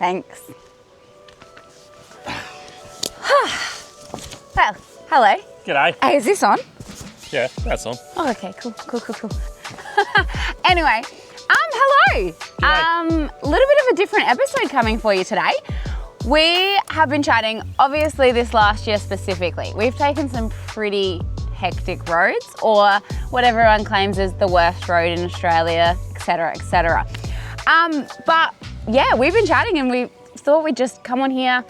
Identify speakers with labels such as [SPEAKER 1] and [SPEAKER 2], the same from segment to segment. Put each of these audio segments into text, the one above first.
[SPEAKER 1] Thanks. Well, hello.
[SPEAKER 2] G'day.
[SPEAKER 1] Hey, is this on?
[SPEAKER 2] Yeah, that's on.
[SPEAKER 1] Oh, okay, cool. Anyway, hello. A little bit of a different episode coming for you today. We have been chatting, obviously this last year specifically. We've taken some pretty hectic roads, or what everyone claims is the worst road in Australia, etc., etc. But yeah, we've been chatting and we thought we'd just come on here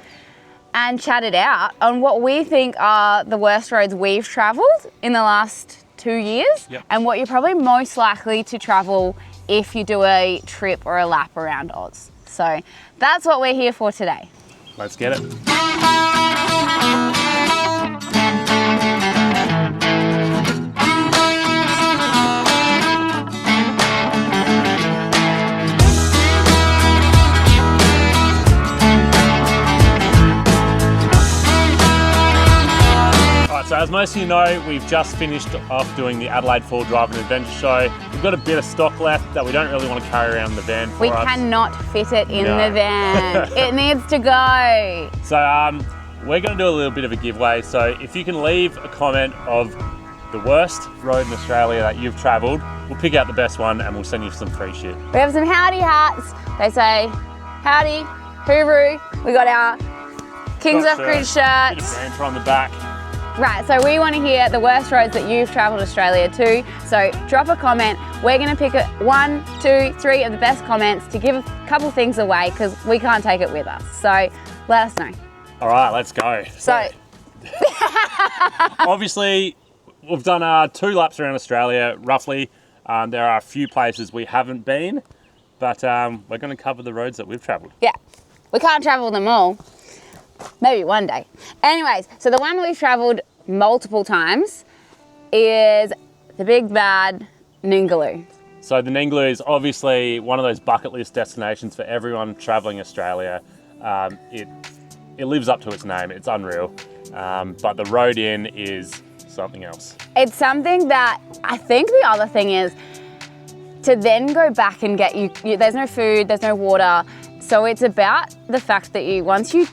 [SPEAKER 1] and chat it out on what we think are the worst roads we've travelled in the last 2 years, and what you're probably most likely to travel if you do a trip or a lap around Oz. So that's what we're here for today.
[SPEAKER 2] Let's get it. So as most of you know, we've just finished off doing the Adelaide Fall Drive and Adventure Show. We've got a bit of stock left that we don't really want to carry around in the van for us.
[SPEAKER 1] We cannot fit it in the van. It needs to go.
[SPEAKER 2] So we're going to do a little bit of a giveaway. So if you can leave a comment of the worst road in Australia that you've travelled, we'll pick out the best one and we'll send you some free shit.
[SPEAKER 1] We have some howdy hats. They say, howdy, hooroo. We got our Kings Offgrid shirts.
[SPEAKER 2] Bit of banter on the back.
[SPEAKER 1] Right, so we want to hear the worst roads that you've travelled Australia to. So drop a comment. We're going to pick 1, 2, 3 of the best comments to give a couple things away because we can't take it with us. So let us know.
[SPEAKER 2] All right, let's go.
[SPEAKER 1] So
[SPEAKER 2] obviously, we've done 2 laps around Australia, roughly. There are a few places we haven't been, but we're going to cover the roads that we've travelled.
[SPEAKER 1] Yeah, we can't travel them all. Maybe one day. Anyways, so the one we've travelled multiple times is the big bad Ningaloo.
[SPEAKER 2] So the Ningaloo is obviously one of those bucket list destinations for everyone travelling Australia. It lives up to its name, it's unreal. But the road in is something else. It's
[SPEAKER 1] something that I think the other thing is to then go back and get you there's no food, there's no water. So it's about the fact that once you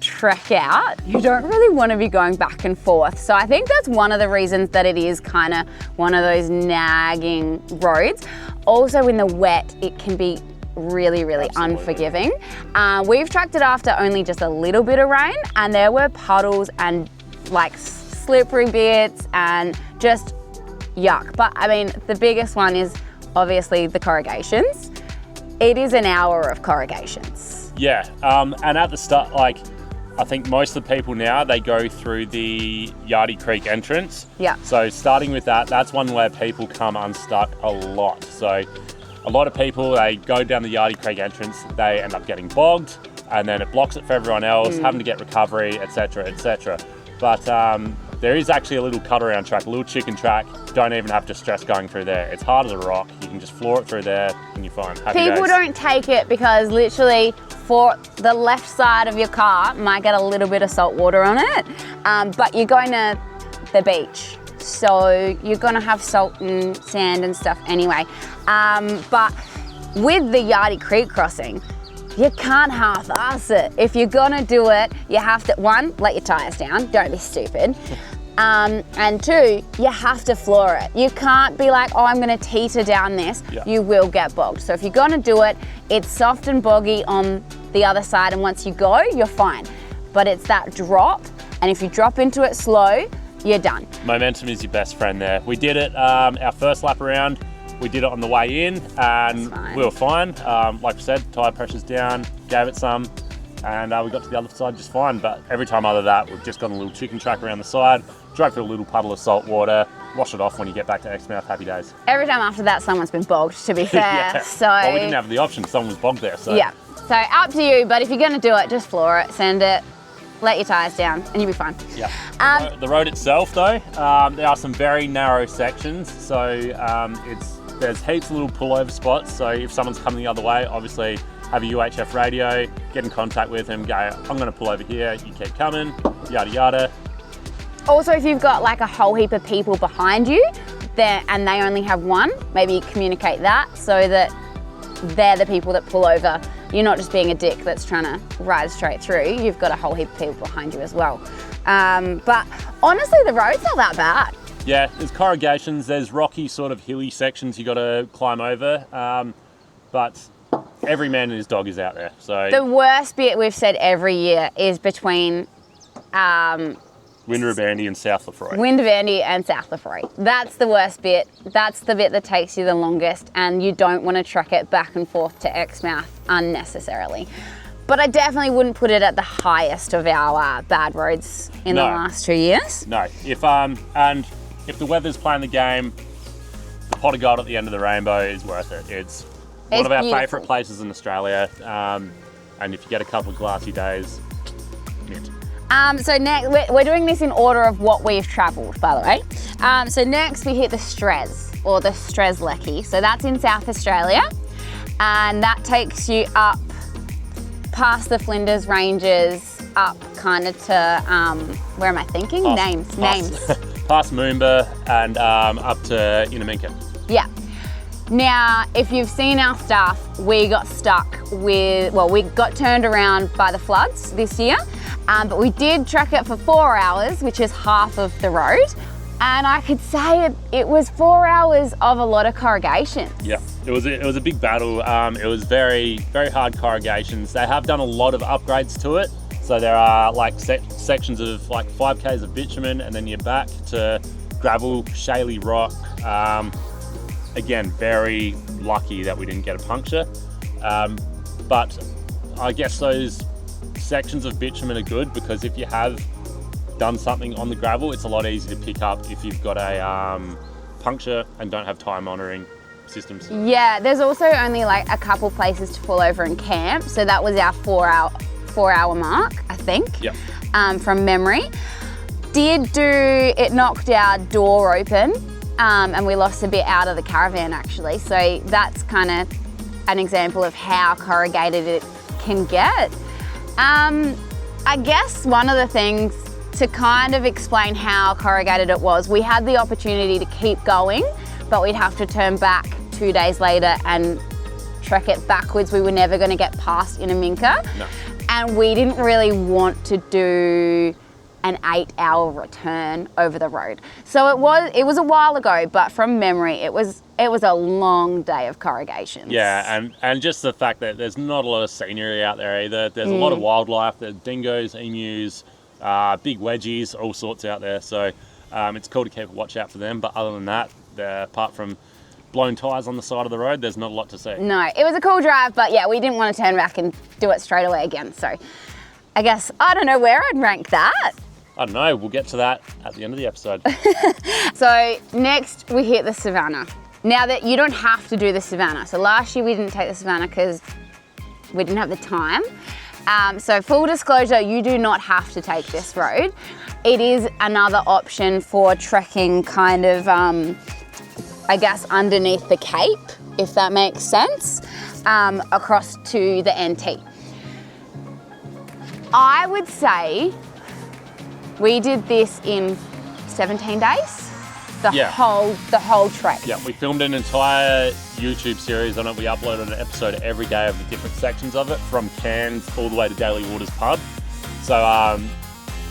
[SPEAKER 1] trek out, you don't really want to be going back and forth. So I think that's one of the reasons that it is kind of one of those nagging roads. Also in the wet, it can be really, really unforgiving. We've tracked it after only just a little bit of rain, and there were puddles and like slippery bits and just yuck. But I mean, the biggest one is obviously the corrugations. It is an hour of corrugations.
[SPEAKER 2] Yeah, and at the start, I think most of the people now, they go through the Yardie Creek entrance.
[SPEAKER 1] Yeah.
[SPEAKER 2] So starting with that, that's one where people come unstuck a lot. So a lot of people, they go down the Yardie Creek entrance, they end up getting bogged, and then it blocks it for everyone else, having to get recovery, etc., etc. But there is actually a little cut around track, a little chicken track. Don't even have to stress going through there. It's hard as a rock. You can just floor it through there and you're fine. Happy
[SPEAKER 1] People
[SPEAKER 2] days.
[SPEAKER 1] don't take it because literally for the left side of your car might get a little bit of salt water on it, but you're going to the beach. So you're going to have salt and sand and stuff anyway. But with the Yardie Creek crossing, you can't half-ass it. If you're gonna do it, you have to, 1, let your tyres down, don't be stupid. And 2, you have to floor it. You can't be like, oh, I'm gonna teeter down this.
[SPEAKER 2] Yeah.
[SPEAKER 1] You will get bogged. So if you're gonna do it, it's soft and boggy on the other side, and once you go, you're fine. But it's that drop, and if you drop into it slow, you're done.
[SPEAKER 2] Momentum is your best friend there. We did it our first lap around. We did it on the way in and we were fine. Like I said, tyre pressure's down, gave it some, and we got to the other side just fine. But every time other than that, we've just got a little chicken track around the side, drove through a little puddle of salt water, wash it off when you get back to Exmouth, happy days.
[SPEAKER 1] Every time after that, someone's been bogged, to be fair.
[SPEAKER 2] Yeah.
[SPEAKER 1] So
[SPEAKER 2] well, we didn't have the option, someone was bogged there. So.
[SPEAKER 1] Yeah, so up to you, but if you're gonna do it, just floor it, send it, let your tyres down, and you'll be fine.
[SPEAKER 2] Yeah. The road itself though, there are some very narrow sections, so there's heaps of little pullover spots, so if someone's coming the other way, obviously have a UHF radio, get in contact with them, go, I'm gonna pull over here, you keep coming, yada yada.
[SPEAKER 1] Also, if you've got like a whole heap of people behind you and they only have one, maybe communicate that so that they're the people that pull over you're not just being a dick that's trying to ride straight through. You've got a whole heap of people behind you as well. But honestly, the road's not that bad.
[SPEAKER 2] Yeah, there's corrugations, there's rocky sort of hilly sections you got to climb over, but every man and his dog is out there. So
[SPEAKER 1] the worst bit we've said every year is between
[SPEAKER 2] Windabandy and South Lefroy.
[SPEAKER 1] Windabandy and South Lefroy. That's the worst bit. That's the bit that takes you the longest, and you don't want to trek it back and forth to Exmouth unnecessarily. But I definitely wouldn't put it at the highest of our bad roads in the last 2 years.
[SPEAKER 2] No, and if the weather's playing the game, the pot of gold at the end of the rainbow is worth it. It's one of our favourite places in Australia, and if you get a couple of glassy days, mint.
[SPEAKER 1] So next, we're doing this in order of what we've travelled, by the way. So next we hit the Strez, or the Strzelecki. So that's in South Australia, and that takes you up past the Flinders Ranges, up kind of to, where am I thinking? Names.
[SPEAKER 2] Past Moomba and up to Inaminka.
[SPEAKER 1] Yeah. Now, if you've seen our stuff, we got stuck with, we got turned around by the floods this year, but we did trek it for 4 hours, which is half of the road. And I could say it was 4 hours of a lot of corrugations.
[SPEAKER 2] Yeah, it was a big battle. It was very, very hard corrugations. They have done a lot of upgrades to it. So there are like sections of like 5 k's of bitumen, and then you're back to gravel, shaly rock. Again, very lucky that we didn't get a puncture. But I guess those sections of bitumen are good, because if you have done something on the gravel, it's a lot easier to pick up if you've got a puncture and don't have tire monitoring systems.
[SPEAKER 1] Yeah, there's also only like a couple places to pull over and camp. So that was our 4 hour mark, I think.
[SPEAKER 2] Yep.
[SPEAKER 1] From memory. It knocked our door open, and we lost a bit out of the caravan actually. So that's kind of an example of how corrugated it can get. I guess one of the things to kind of explain how corrugated it was, we had the opportunity to keep going, but we'd have to turn back 2 days later and trek it backwards. We were never going to get past Inaminka.
[SPEAKER 2] No.
[SPEAKER 1] And we didn't really want to do an 8-hour return over the road. So it was a while ago, but from memory, it was a long day of corrugations.
[SPEAKER 2] Yeah, and just the fact that there's not a lot of scenery out there either. There's a lot of wildlife. There's dingoes, emus, big wedgies, all sorts out there. So it's cool to keep a watch out for them. But other than that, apart from blown tyres on the side of the road, there's not a lot to see.
[SPEAKER 1] No, it was a cool drive, but yeah, we didn't want to turn back and do it straight away again. So I guess, I don't know where I'd rank that.
[SPEAKER 2] I don't know, we'll get to that at the end of the episode.
[SPEAKER 1] So next we hit the Savannah. Now that you don't have to do the Savannah. So last year we didn't take the Savannah because we didn't have the time. So full disclosure, you do not have to take this road. It is another option for trekking kind of, I guess, underneath the Cape, if that makes sense, across to the NT. I would say we did this in 17 days, the whole trek.
[SPEAKER 2] Yeah, we filmed an entire YouTube series on it. We uploaded an episode every day of the different sections of it, from Cairns all the way to Daly Waters Pub. So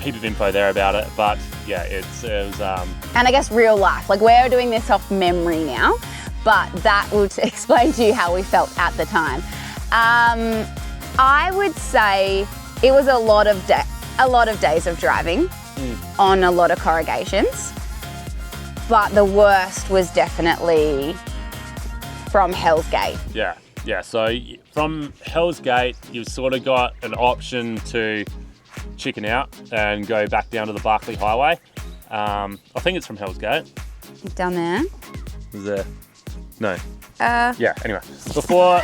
[SPEAKER 2] heap of info there about it, but yeah, it was...
[SPEAKER 1] And I guess real life, like we're doing this off memory now, but that will explain to you how we felt at the time. I would say it was a lot of days of driving on a lot of corrugations, but the worst was definitely from Hell's Gate.
[SPEAKER 2] Yeah. So from Hell's Gate, you've sort of got an option to chicken out and go back down to the Barkly Highway. I think it's from Hell's Gate.
[SPEAKER 1] Down there?
[SPEAKER 2] Is there? No. Yeah, anyway. Before...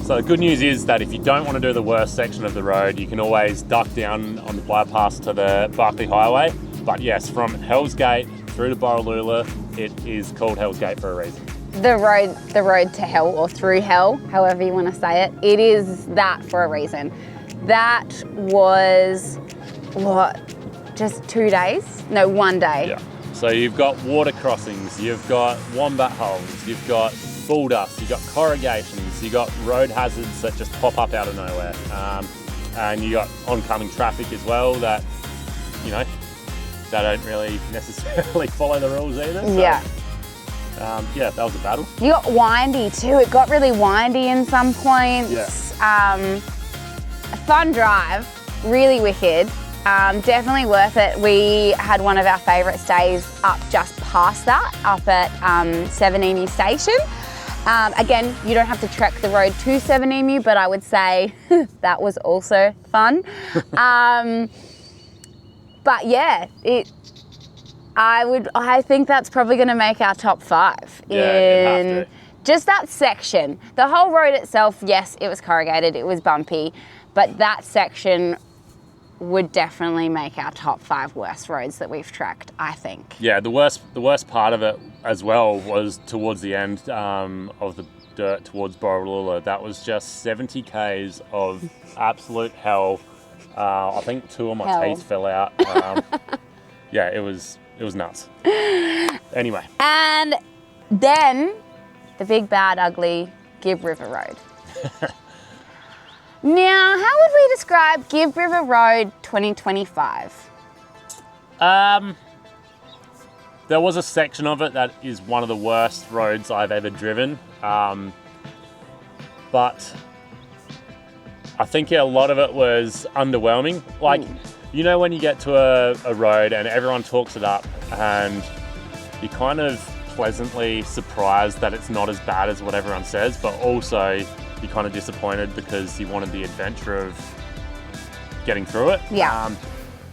[SPEAKER 2] So the good news is that if you don't want to do the worst section of the road, you can always duck down on the bypass to the Barkly Highway. But yes, from Hell's Gate through to Borroloola, it is called Hell's Gate for a reason.
[SPEAKER 1] The road to hell, or through hell, however you want to say it, it is that for a reason. That was, just 2 days? No, 1 day.
[SPEAKER 2] Yeah. So you've got water crossings, you've got wombat holes, you've got bull dust, you got corrugations, you got road hazards that just pop up out of nowhere. And you got oncoming traffic as well that, you know, they don't really necessarily follow the rules either. So,
[SPEAKER 1] yeah.
[SPEAKER 2] Yeah, that was a battle.
[SPEAKER 1] You got windy too. It got really windy in some points.
[SPEAKER 2] Yeah.
[SPEAKER 1] A fun drive, really wicked. Definitely worth it. We had one of our favourite stays up just past that, up at Savannah Station. Again, you don't have to trek the road to Savannah, but I would say that was also fun. But yeah, I think that's probably going to make our top 5 in just that section. The whole road itself, yes, it was corrugated, it was bumpy, but that section would definitely make our top 5 worst roads that we've trekked, I think.
[SPEAKER 2] Yeah, the worst part of it as well was towards the end of the dirt towards Borroloola. That was just 70 k's of absolute hell. I think 2 of my teeth fell out. Yeah, it was nuts. Anyway.
[SPEAKER 1] And then the big, bad, ugly Gibb River Road. Now, how would we describe Gibb River Road 2025?
[SPEAKER 2] There was a section of it that is one of the worst roads I've ever driven. But I think a lot of it was underwhelming. Like, you know, when you get to a road and everyone talks it up and you're kind of pleasantly surprised that it's not as bad as what everyone says, but also you're kind of disappointed because you wanted the adventure of getting through it.
[SPEAKER 1] Yeah.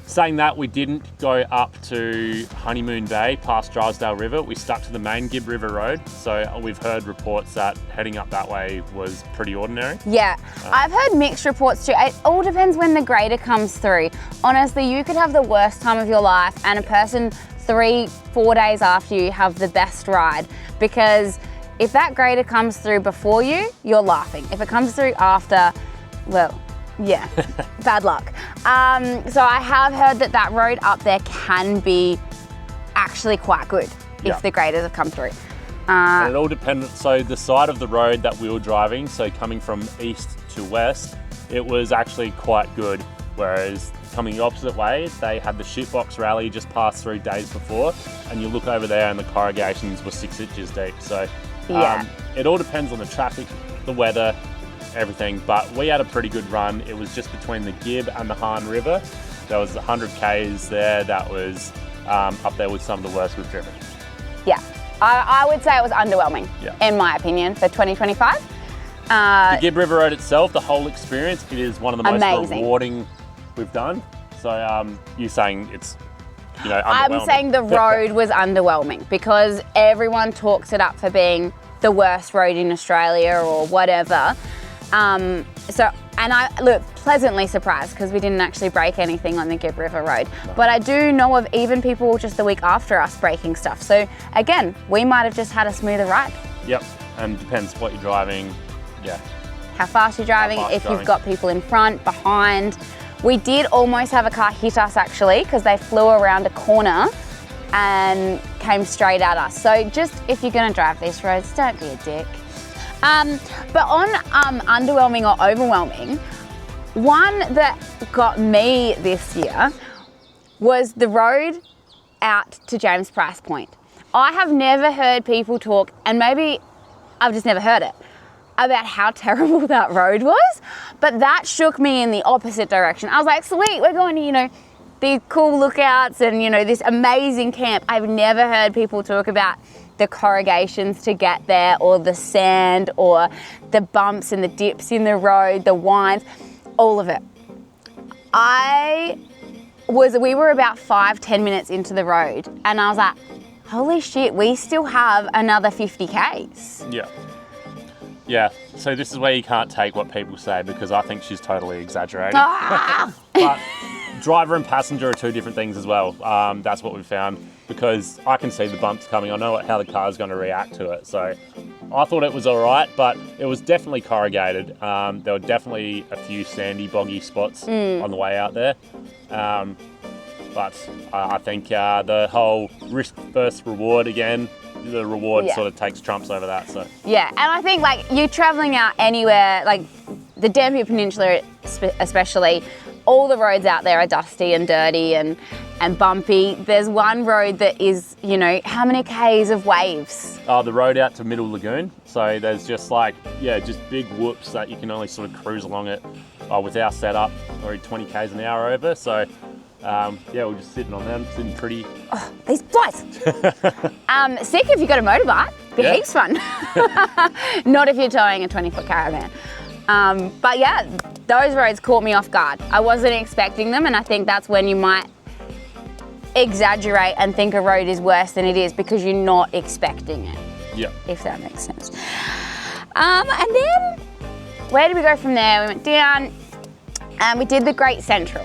[SPEAKER 2] Saying that, we didn't go up to Honeymoon Bay past Drysdale River. We stuck to the main Gibb River Road. So we've heard reports that heading up that way was pretty ordinary.
[SPEAKER 1] Yeah, I've heard mixed reports too. It all depends when the grader comes through. Honestly, you could have the worst time of your life and a person 3-4 days after you have the best ride, because if that grader comes through before you, you're laughing. If it comes through after, well, yeah, bad luck. So I have heard that road up there can be actually quite good if the graders have come through.
[SPEAKER 2] And it all depends. So the side of the road that we were driving, so coming from east to west, it was actually quite good. Whereas coming the opposite way, they had the shitbox rally just passed through days before, and you look over there and the corrugations were 6 inches deep. So it all depends on the traffic, the weather, everything, but we had a pretty good run. It was just between the Gibb and the Hahn River. There was 100 k's there that was up there with some of the worst we've driven.
[SPEAKER 1] Yeah, I would say it was underwhelming, in my opinion, for 2025.
[SPEAKER 2] The Gibb River Road itself, the whole experience, it is one of the most rewarding we've done. So you saying it's, you know, underwhelming. I'm saying the
[SPEAKER 1] road was underwhelming because everyone talks it up for being the worst road in Australia or whatever. And I look pleasantly surprised because we didn't actually break anything on the Gibb River Road. No. But I do know of even people just the week after us breaking stuff. So again, we might have just had a smoother ride.
[SPEAKER 2] Yep, and depends what you're driving. Yeah.
[SPEAKER 1] How fast you're driving, if you've got people in front, behind. We did almost have a car hit us actually because they flew around a corner and came straight at us. So just if you're gonna drive these roads, don't be a dick. But on underwhelming or overwhelming, one that got me this year was the road out to James Price Point. I have never heard people talk, and maybe I've just never heard it, about how terrible that road was, but that shook me in the opposite direction. I was like, sweet, we're going to, you know, these cool lookouts and, you know, this amazing camp. I've never heard people talk about the corrugations to get there, or the sand, or the bumps and the dips in the road, the winds, all of it. We were about 5-10 minutes into the road and I was like, holy shit, we still have another 50 Ks.
[SPEAKER 2] Yeah. Yeah, so this is where you can't take what people say because I think she's totally exaggerating. But driver and passenger are two different things as well. That's what we found, because I can see the bumps coming. I know how the car is going to react to it. So I thought it was all right, but it was definitely corrugated. There were definitely a few sandy, boggy spots on the way out there. But I think the whole risk versus reward again, the reward sort of takes trumps over that. So
[SPEAKER 1] yeah, and I think like you're traveling out anywhere, like the Dampier Peninsula especially, all the roads out there are dusty and dirty and bumpy. There's one road that is, you know, how many Ks of waves?
[SPEAKER 2] Oh, the road out to Middle Lagoon. So there's just like, just big whoops that you can only sort of cruise along it. With our setup, already 20 Ks an hour over. So we're just sitting on them, sitting pretty.
[SPEAKER 1] Oh, these flies. Sick if you've got a motorbike, be heaps fun. Not if you're towing a 20-foot caravan. But yeah, those roads caught me off guard. I wasn't expecting them, and I think that's when you might exaggerate and think a road is worse than it is because you're not expecting it.
[SPEAKER 2] Yeah.
[SPEAKER 1] If that makes sense. And then, where did we go from there? We went down and we did the Great Central.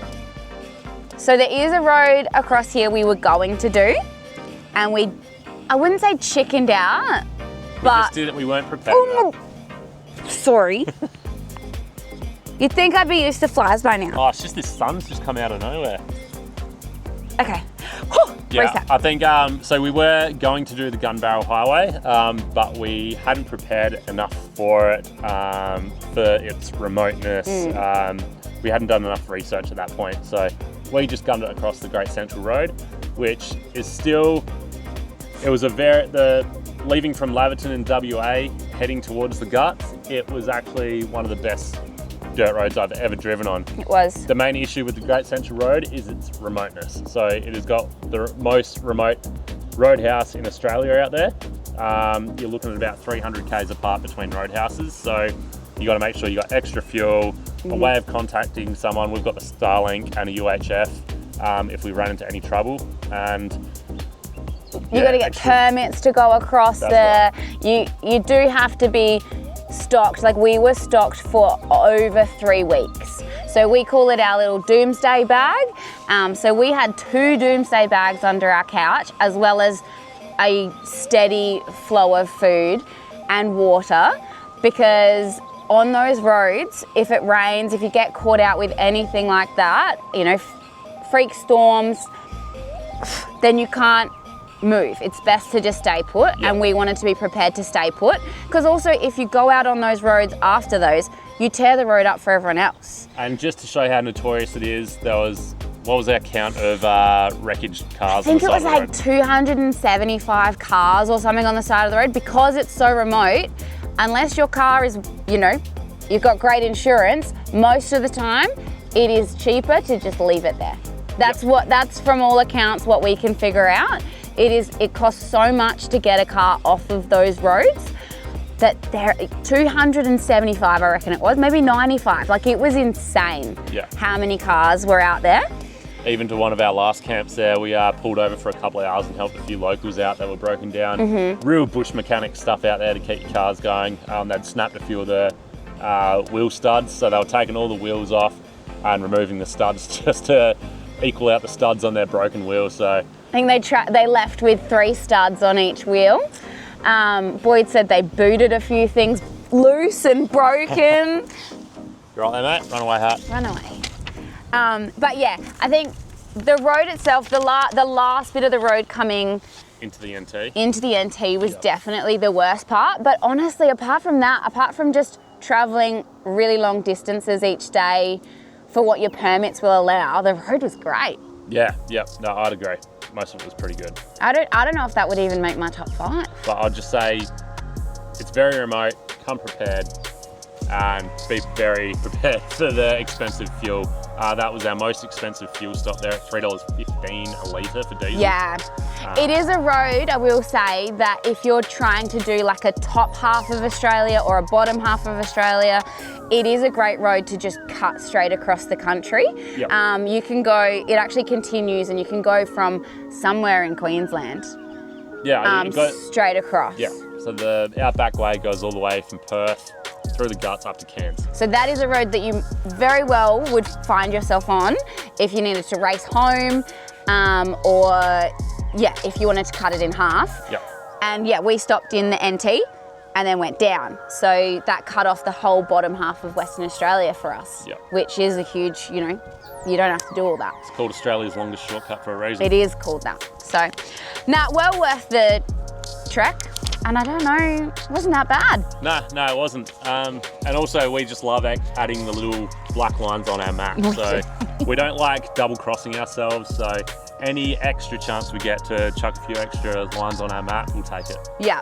[SPEAKER 1] So there is a road across here we were going to do, and I wouldn't say chickened out, but...
[SPEAKER 2] We just did it, we weren't prepared.
[SPEAKER 1] Sorry. You'd think I'd be used to flies by now.
[SPEAKER 2] Oh, it's just this sun's just come out of nowhere.
[SPEAKER 1] Okay. Reset.
[SPEAKER 2] I think, so we were going to do the Gun Barrel Highway, but we hadn't prepared enough for it, for its remoteness. We hadn't done enough research at that point. So we just gunned it across the Great Central Road, which is still, it was leaving from Laverton in WA, heading towards the Guts, it was actually one of the best dirt roads I've ever driven on.
[SPEAKER 1] It was.
[SPEAKER 2] The main issue with the Great Central Road is its remoteness. So it has got the most remote roadhouse in Australia out there. You're looking at about 300 Ks apart between roadhouses. So you got to make sure you got extra fuel, a way of contacting someone. We've got the Starlink and a UHF if we run into any trouble. And
[SPEAKER 1] you got to get permits to go across there. Right. You do have to be stocked. Like we were stocked for over 3 weeks. So we call it our little doomsday bag. So we had 2 doomsday bags under our couch, as well as a steady flow of food and water, because on those roads, if it rains, if you get caught out with anything like that, you know, freak storms, then you can't move. It's best to just stay put. Yep. And we wanted to be prepared to stay put, because also if you go out on those roads after those, you tear the road up for everyone else. And
[SPEAKER 2] just to show how notorious it is, there was, what was our count of wreckage cars?
[SPEAKER 1] I think it was like 275 cars or something on the side of the road, because it's so remote. Unless your car is, you know, you've got great insurance, most of the time it is cheaper to just leave it there. That's from all accounts what we can figure out. It costs so much to get a car off of those roads that they're 275, I reckon it was, maybe 95. Like it was insane how many cars were out there.
[SPEAKER 2] Even to one of our last camps there, we pulled over for a couple of hours and helped a few locals out that were broken down. Real bush mechanic stuff out there to keep your cars going. They'd snapped a few of the wheel studs, so they were taking all the wheels off and removing the studs just to equal out the studs on their broken wheels. So
[SPEAKER 1] I think they left with 3 studs on each wheel. Boyd said they booted a few things loose and broken.
[SPEAKER 2] You right there, mate? Runaway hat.
[SPEAKER 1] Runaway. But yeah, I think the road itself, the last bit of the road coming
[SPEAKER 2] into the NT
[SPEAKER 1] was definitely the worst part. But honestly, apart from that, apart from just traveling really long distances each day for what your permits will allow, the road was great.
[SPEAKER 2] Yeah, no, I'd agree. Most of it was pretty good.
[SPEAKER 1] I don't know if that would even make my top 5.
[SPEAKER 2] But I'd just say it's very remote, come prepared, and be very prepared for the expensive fuel. That was our most expensive fuel stop there at $3.15 a litre for diesel. Yeah,
[SPEAKER 1] it is a road, I will say, that if you're trying to do like a top half of Australia or a bottom half of Australia, it is a great road to just cut straight across the country. Yep. You can go, it actually continues, and you can go from somewhere in Queensland.
[SPEAKER 2] Yeah,
[SPEAKER 1] straight across.
[SPEAKER 2] Yeah, so the Outback Way goes all the way from Perth through the Guts up to Cairns.
[SPEAKER 1] So that is a road that you very well would find yourself on if you needed to race home, or if you wanted to cut it in half. Yep. And we stopped in the NT and then went down. So that cut off the whole bottom half of Western Australia for us, which is a huge, you don't have to do all that.
[SPEAKER 2] It's called Australia's longest shortcut for a reason.
[SPEAKER 1] It is called that. So, well worth the trek, and I don't know, it wasn't that bad.
[SPEAKER 2] No, it wasn't. And also, we just love adding the little black lines on our map. So we don't like double crossing ourselves. So any extra chance we get to chuck a few extra lines on our map, we'll take it.
[SPEAKER 1] Yeah.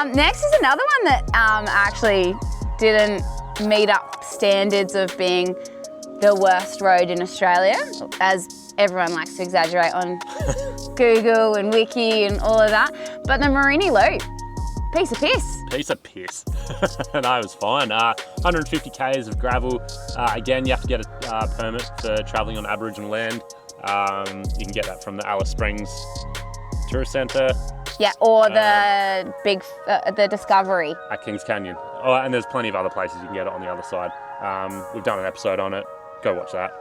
[SPEAKER 1] Next is another one that actually didn't meet up standards of being the worst road in Australia, as everyone likes to exaggerate on Google and Wiki and all of that. But the Mereenie Loop, piece of piss.
[SPEAKER 2] Piece of piss. No, it was fine. 150 k's of gravel. Again, you have to get a permit for travelling on Aboriginal land. You can get that from the Alice Springs Tourist Centre.
[SPEAKER 1] Yeah, or the Discovery.
[SPEAKER 2] At Kings Canyon. Oh, and there's plenty of other places you can get it on the other side. We've done an episode on it. Go watch that.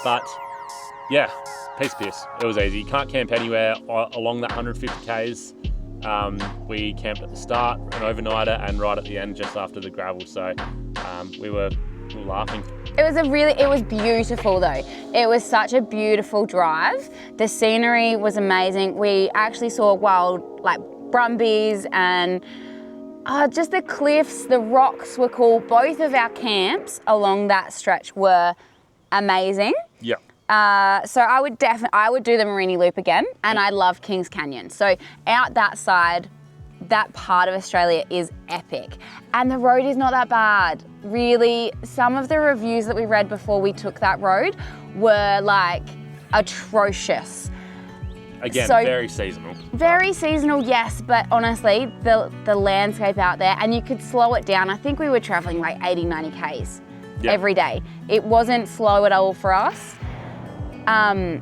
[SPEAKER 2] But yeah, piece of piss. It was easy. You can't camp anywhere along that 150 k's. We camped at the start, an overnighter, and right at the end just after the gravel. So we were laughing.
[SPEAKER 1] It was beautiful though. It was such a beautiful drive. The scenery was amazing. We actually saw wild like brumbies and just the cliffs, the rocks were cool. Both of our camps along that stretch were amazing.
[SPEAKER 2] Yeah.
[SPEAKER 1] So I would do the Mereenie Loop again, and I love Kings Canyon. So out that side, that part of Australia is epic. And the road is not that bad. Really, some of the reviews that we read before we took that road were like atrocious.
[SPEAKER 2] Again,
[SPEAKER 1] so,
[SPEAKER 2] very seasonal.
[SPEAKER 1] Very seasonal, yes, but honestly, the landscape out there, and you could slow it down. I think we were traveling like 80, 90 Ks every day. It wasn't slow at all for us. I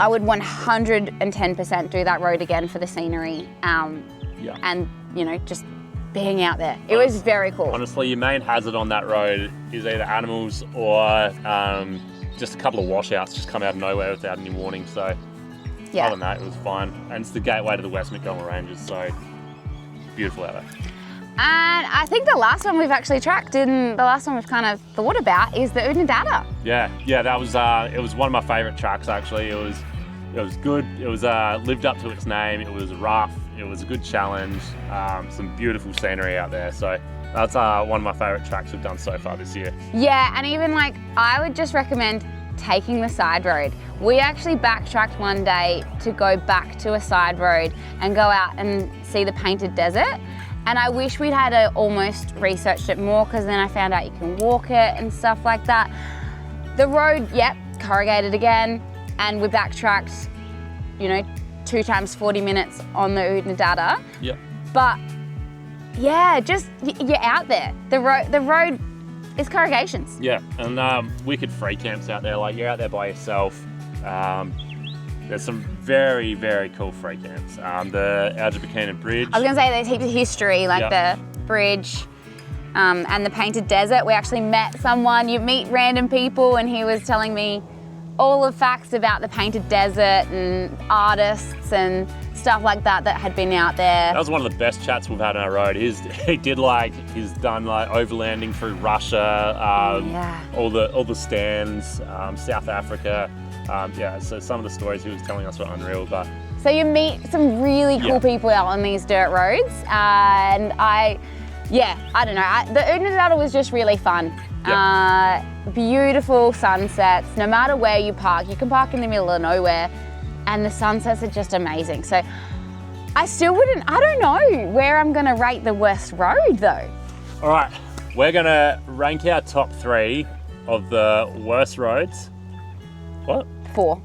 [SPEAKER 1] would 110% do that road again for the scenery. And, you know, just being out there. It was very cool.
[SPEAKER 2] Honestly, your main hazard on that road is either animals or just a couple of washouts just come out of nowhere without any warning. So
[SPEAKER 1] yeah.
[SPEAKER 2] Other than that, it was fine. And it's the gateway to the West Montgomery Ranges, so beautiful out there.
[SPEAKER 1] And I think the last one we've actually tracked, and the last one we've kind of thought about, is the Oodnadatta.
[SPEAKER 2] Yeah, that was it was one of my favourite tracks actually. It was good. It was lived up to its name. It was rough. It was a good challenge. Some beautiful scenery out there. So that's one of my favourite tracks we've done so far this year.
[SPEAKER 1] Yeah, and even like I would just recommend taking the side road. We actually backtracked one day to go back to a side road and go out and see the Painted Desert. And I wish we'd had almost researched it more, because then I found out you can walk it and stuff like that. The road, yep, corrugated again, and we backtracked, 2 times 40 minutes on the Oodnadatta.
[SPEAKER 2] Yep.
[SPEAKER 1] But yeah, just you're out there. The road is corrugations.
[SPEAKER 2] Yeah, and wicked free camps out there. Like, you're out there by yourself. There's some very, very cool free camps. The Outback Bridge.
[SPEAKER 1] I was going to say there's heaps of history, like the bridge and the Painted Desert. We actually met someone. You meet random people, and he was telling me all the facts about the Painted Desert and artists and stuff like that had been out there.
[SPEAKER 2] That was one of the best chats we've had on our road. He's done overlanding through Russia, all the stands, South Africa. So some of the stories he was telling us were unreal. But
[SPEAKER 1] so you meet some really cool people out on these dirt roads, and I don't know. The Oodnadatta was just really fun. Yep. Beautiful sunsets. No matter where you park, you can park in the middle of nowhere, and the sunsets are just amazing. So I don't know where I'm going to rate the worst road though.
[SPEAKER 2] All right, we're going to rank our top 3 of the worst roads. What?
[SPEAKER 1] 4.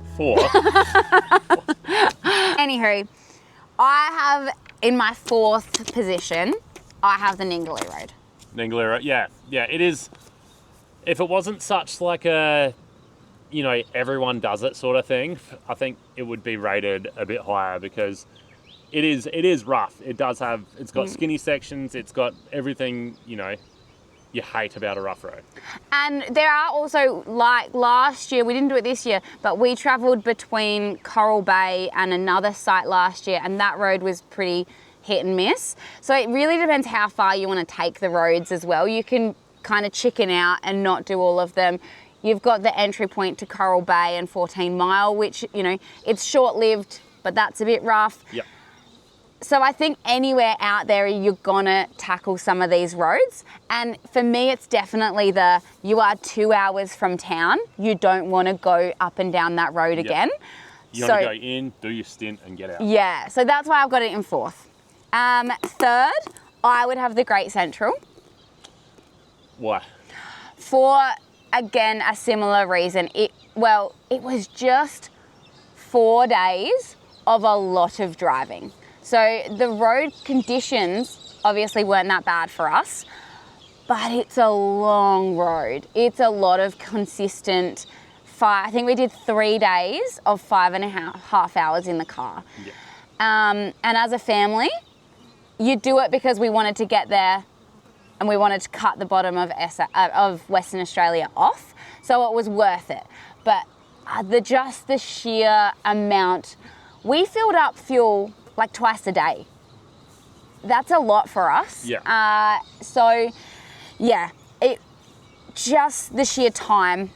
[SPEAKER 1] Anywho, I have in my 4th position, I have the Ningaloo Road.
[SPEAKER 2] Ningaloo Road, yeah, it is. If it wasn't such like a, everyone does it sort of thing, I think it would be rated a bit higher, because it is rough. It's got skinny sections. It's got everything, you hate about a rough road. And
[SPEAKER 1] there are also, like last year, we didn't do it this year, but we travelled between Coral Bay and another site last year, and that road was pretty hit and miss. So it really depends how far you want to take the roads as well. You can kind of chicken out and not do all of them. You've got the entry point to Coral Bay and 14 Mile, which, it's short-lived, but that's a bit rough.
[SPEAKER 2] Yep.
[SPEAKER 1] So I think anywhere out there, you're gonna tackle some of these roads. And for me, it's definitely you are 2 hours from town. You don't wanna go up and down that road again.
[SPEAKER 2] You want to go in, do your stint and get out.
[SPEAKER 1] Yeah, so that's why I've got it in fourth. Third, I would have the Great Central.
[SPEAKER 2] Why?
[SPEAKER 1] For, again, a similar reason. It was just 4 days of a lot of driving. So the road conditions obviously weren't that bad for us, but it's a long road. It's a lot of consistent, I think we did 3 days of 5.5 hours in the car.
[SPEAKER 2] Yeah.
[SPEAKER 1] And as a family, you do it because we wanted to get there and we wanted to cut the bottom of Western Australia off. So it was worth it. But the sheer amount, we filled up fuel like twice a day. That's a lot for us.
[SPEAKER 2] Yeah.
[SPEAKER 1] So yeah, just the sheer time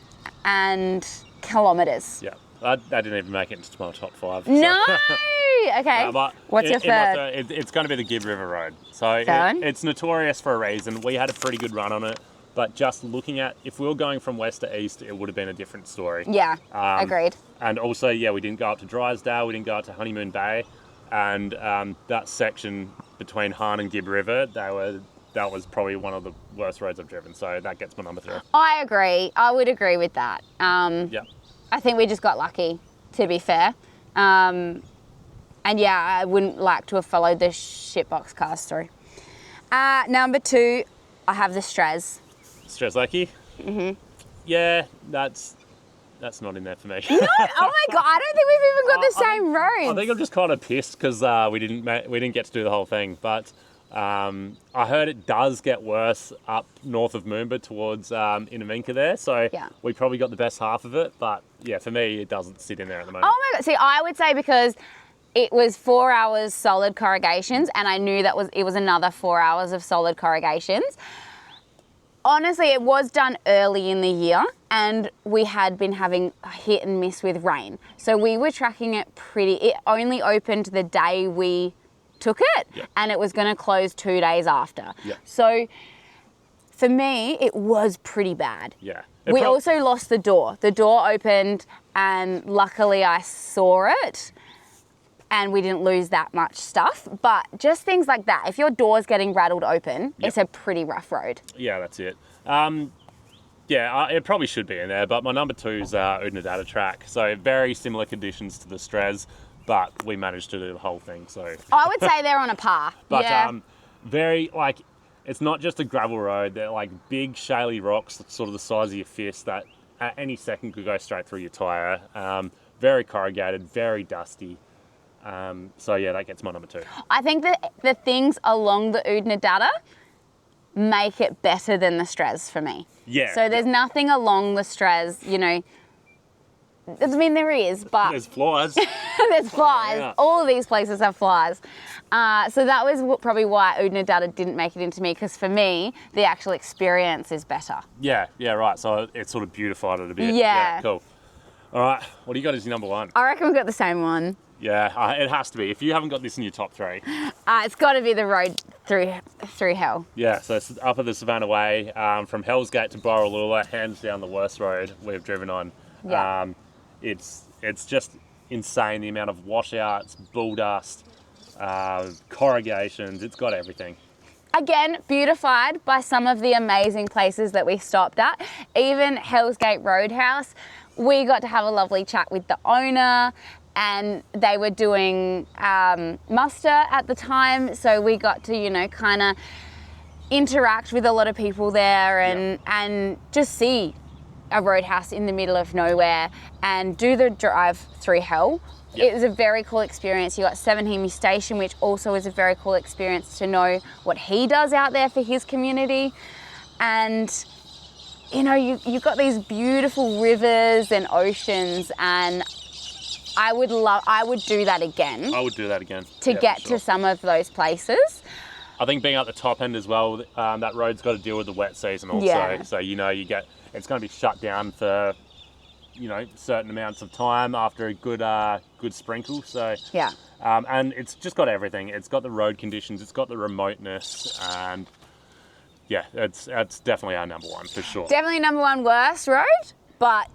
[SPEAKER 1] and kilometres.
[SPEAKER 2] Yeah. I didn't even make it into my top 5. So.
[SPEAKER 1] No! Okay. What's your third?
[SPEAKER 2] It's going to be the Gibb River Road. So it's notorious for a reason. We had a pretty good run on it, but just looking at, if we were going from west to east, it would have been a different story.
[SPEAKER 1] Yeah, agreed.
[SPEAKER 2] And also, we didn't go up to Drysdale, we didn't go up to Honeymoon Bay, and that section between Hahn and Gibb River, that was probably one of the worst roads I've driven. So that gets my number 3.
[SPEAKER 1] I agree. I would agree with that.
[SPEAKER 2] Yeah.
[SPEAKER 1] I think we just got lucky, to be fair. And yeah, I wouldn't like to have followed the shitbox cars through. Number 2, I have the Strzelecki.
[SPEAKER 2] Strzelecki? Mm-hmm. Yeah, that's not in there for me.
[SPEAKER 1] No, oh my God, I don't think we've even got the same roads.
[SPEAKER 2] I think I'm just kind of pissed because we didn't get to do the whole thing. But I heard it does get worse up north of Moomba towards Inaminka there. So we probably got the best half of it. But yeah, for me, it doesn't sit in there at the moment.
[SPEAKER 1] Oh my God, see, I would say because it was 4 hours solid corrugations and I knew it was another 4 hours of solid corrugations. Honestly, it was done early in the year and we had been having a hit and miss with rain. So we were tracking it it only opened the day we took it and it was going to close 2 days after.
[SPEAKER 2] Yeah.
[SPEAKER 1] So for me, it was pretty bad.
[SPEAKER 2] Yeah.
[SPEAKER 1] We also lost the door. The door opened and luckily I saw it and we didn't lose that much stuff. But just things like that. If your door's getting rattled open, it's a pretty rough road.
[SPEAKER 2] Yeah, that's it. It probably should be in there, but my number 2 is Oodnadatta Track. So very similar conditions to the Strez, but we managed to do the whole thing. So
[SPEAKER 1] I would say they're on a par.
[SPEAKER 2] But very, it's not just a gravel road. They're like big shaly rocks, sort of the size of your fist, that at any second could go straight through your tyre. Very corrugated, very dusty. That gets my number 2.
[SPEAKER 1] I think that the things along the Oodnadatta make it better than the Strez for me.
[SPEAKER 2] Yeah.
[SPEAKER 1] So there's nothing along the Strez, I mean, there is, but...
[SPEAKER 2] There's flies.
[SPEAKER 1] There's flies.
[SPEAKER 2] Yeah.
[SPEAKER 1] All of these places have flies. So that was probably why Oodnadatta didn't make it into me, because for me, the actual experience is better.
[SPEAKER 2] Yeah, right. So it sort of beautified it a bit.
[SPEAKER 1] Yeah.
[SPEAKER 2] Cool. All right, what do you got as your number 1?
[SPEAKER 1] I reckon we've got the same one.
[SPEAKER 2] Yeah, it has to be. If you haven't got this in your top 3.
[SPEAKER 1] It's got to be the road through hell.
[SPEAKER 2] Yeah, so it's up at the Savannah Way, from Hell's Gate to Borroloola, hands down the worst road we've driven on.
[SPEAKER 1] Yeah.
[SPEAKER 2] It's just insane, the amount of washouts, bull dust, corrugations. It's got everything.
[SPEAKER 1] Again, beautified by some of the amazing places that we stopped at. Even Hell's Gate Roadhouse, we got to have a lovely chat with the owner, and they were doing muster at the time, so we got to, kind of interact with a lot of people there and just see a roadhouse in the middle of nowhere and do the drive through hell. It was a very cool experience. You got Seven Hemi Station, which also is a very cool experience to know what he does out there for his community. And you got these beautiful rivers and oceans, and I would do that again.
[SPEAKER 2] I would do that again.
[SPEAKER 1] To get to some of those places.
[SPEAKER 2] I think being at the top end as well, that road's got to deal with the wet season also.
[SPEAKER 1] Yeah.
[SPEAKER 2] So, it's going to be shut down for, certain amounts of time after a good good sprinkle. So
[SPEAKER 1] Yeah.
[SPEAKER 2] and it's just got everything. It's got the road conditions, it's got the remoteness, and yeah, it's definitely our number one for sure.
[SPEAKER 1] Definitely number one worst road, but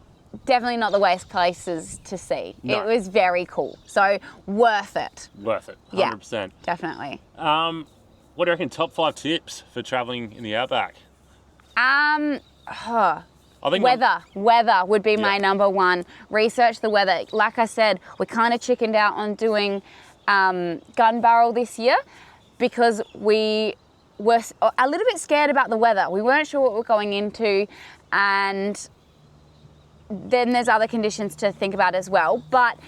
[SPEAKER 1] definitely not the worst places to see.
[SPEAKER 2] No.
[SPEAKER 1] It was very cool. So worth it.
[SPEAKER 2] Worth it, 100%.
[SPEAKER 1] Yeah, definitely.
[SPEAKER 2] What do you reckon, top 5 tips for traveling in the Outback?
[SPEAKER 1] I think weather would be my
[SPEAKER 2] Yeah.
[SPEAKER 1] number one. Research the weather. Like I said, we kind of chickened out on doing gun barrel this year because we were a little bit scared about the weather. We weren't sure what we're going into, and then there's other conditions to think about as well. But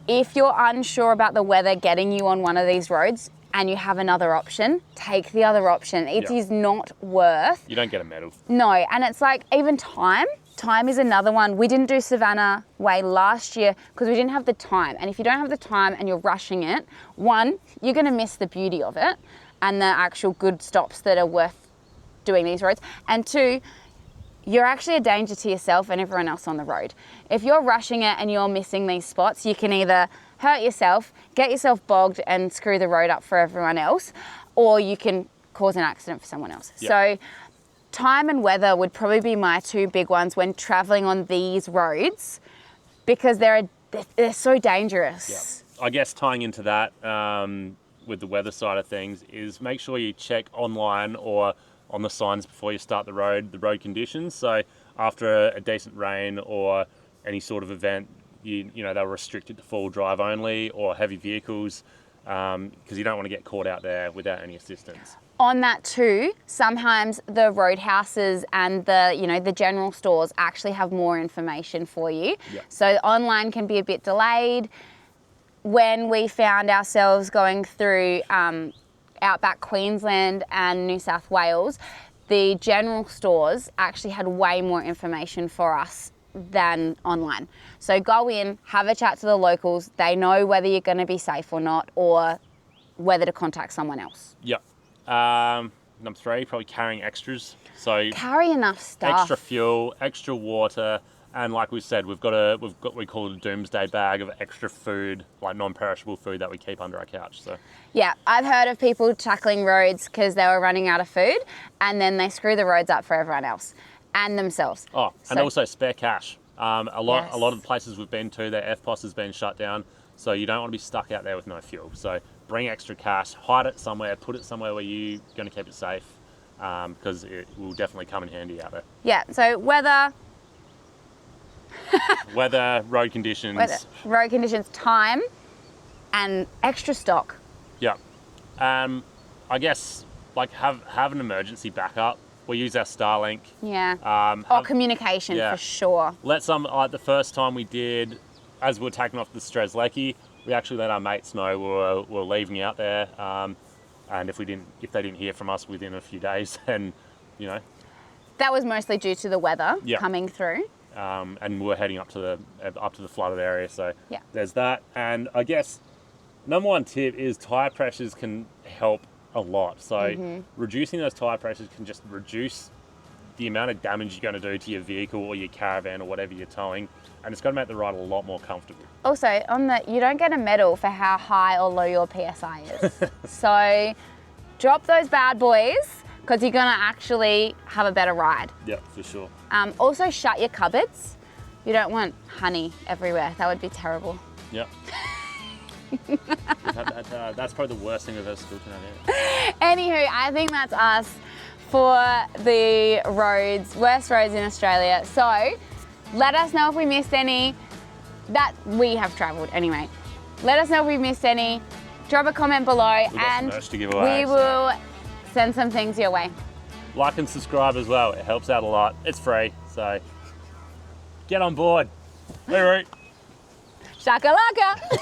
[SPEAKER 1] if you're unsure about the weather getting you on one of these roads and you have another option, take the other option. It is not worth.
[SPEAKER 2] You don't get a medal.
[SPEAKER 1] No, and it's like even time. Time is another one. We didn't do Savannah Way last year because we didn't have the time. And if you don't have the time and you're rushing it, one, you're going to miss the beauty of it and the actual good stops that are worth doing these roads. And two, you're actually a danger to yourself and everyone else on the road. If you're rushing it and you're missing these spots, you can either hurt yourself, get yourself bogged and screw the road up for everyone else, or you can cause an accident for someone else.
[SPEAKER 2] Yep.
[SPEAKER 1] So time and weather would probably be my two big ones when traveling on these roads because they're so dangerous.
[SPEAKER 2] Yeah. I guess tying into that with the weather side of things is make sure you check online or on the signs before you start the road conditions. So after a decent rain or any sort of event, you know they're restricted to full drive only or heavy vehicles because you don't want to get caught out there without any assistance.
[SPEAKER 1] On that too, sometimes the roadhouses and the general stores actually have more information for you.
[SPEAKER 2] Yeah.
[SPEAKER 1] So online can be a bit delayed. When we found ourselves going through Outback Queensland and New South Wales, the general stores actually had way more information for us than online. So go in, have a chat to the locals. They know whether you're going to be safe or not, or whether to contact someone else.
[SPEAKER 2] Yep. Number 3, probably carrying extras. So
[SPEAKER 1] Carry enough stuff.
[SPEAKER 2] extra fuel, extra water, and like we said, we call it a doomsday bag of extra food, like non-perishable food that we keep under our couch. So
[SPEAKER 1] Yeah, I've heard of people tackling roads because they were running out of food and then they screw the roads up for everyone else and themselves.
[SPEAKER 2] Oh, and
[SPEAKER 1] So-
[SPEAKER 2] also spare cash. A lot
[SPEAKER 1] Yes.
[SPEAKER 2] of the places we've been to, their FPOS has been shut down, so you don't want to be stuck out there with no fuel. So bring extra cash, hide it somewhere, put it somewhere where you're going to keep it safe, because it will definitely come in handy out there.
[SPEAKER 1] Yeah, so weather,
[SPEAKER 2] Road conditions.
[SPEAKER 1] road conditions, time, and extra stock.
[SPEAKER 2] Yeah. I guess like have an emergency backup. We use our Starlink.
[SPEAKER 1] Yeah. Or communication
[SPEAKER 2] yeah.
[SPEAKER 1] for sure.
[SPEAKER 2] Like the first time we did, as we were taking off the Strzelecki, we actually let our mates know we were leaving out there. And if they didn't hear from us within a few days, then, you know.
[SPEAKER 1] That was mostly due to the weather
[SPEAKER 2] Yeah.
[SPEAKER 1] coming through.
[SPEAKER 2] And we're heading up to the flooded area, so
[SPEAKER 1] Yeah.
[SPEAKER 2] there's that. And I guess number one tip is tire pressures can help a lot. So reducing those tire pressures can just reduce the amount of damage you're going to do to your vehicle or your caravan or whatever you're towing, and it's going to make the ride a lot more comfortable.
[SPEAKER 1] Also, you don't get a medal for how high or low your PSI is. So drop those bad boys because you're going to actually have a better ride.
[SPEAKER 2] Yeah, for sure.
[SPEAKER 1] Also, shut your cupboards. You don't want honey everywhere. That would be terrible.
[SPEAKER 2] Yeah. That's probably the worst thing we've ever spilled tonight.
[SPEAKER 1] Anywho, I think that's us for the worst roads in Australia. So let us know if we missed any that we have travelled anyway. Let us know if we missed any. Drop a comment below
[SPEAKER 2] We've got some
[SPEAKER 1] and
[SPEAKER 2] merch to give away,
[SPEAKER 1] we will send some things your way.
[SPEAKER 2] Like and subscribe as well. It helps out a lot. It's free, so get on board. Shakalaka!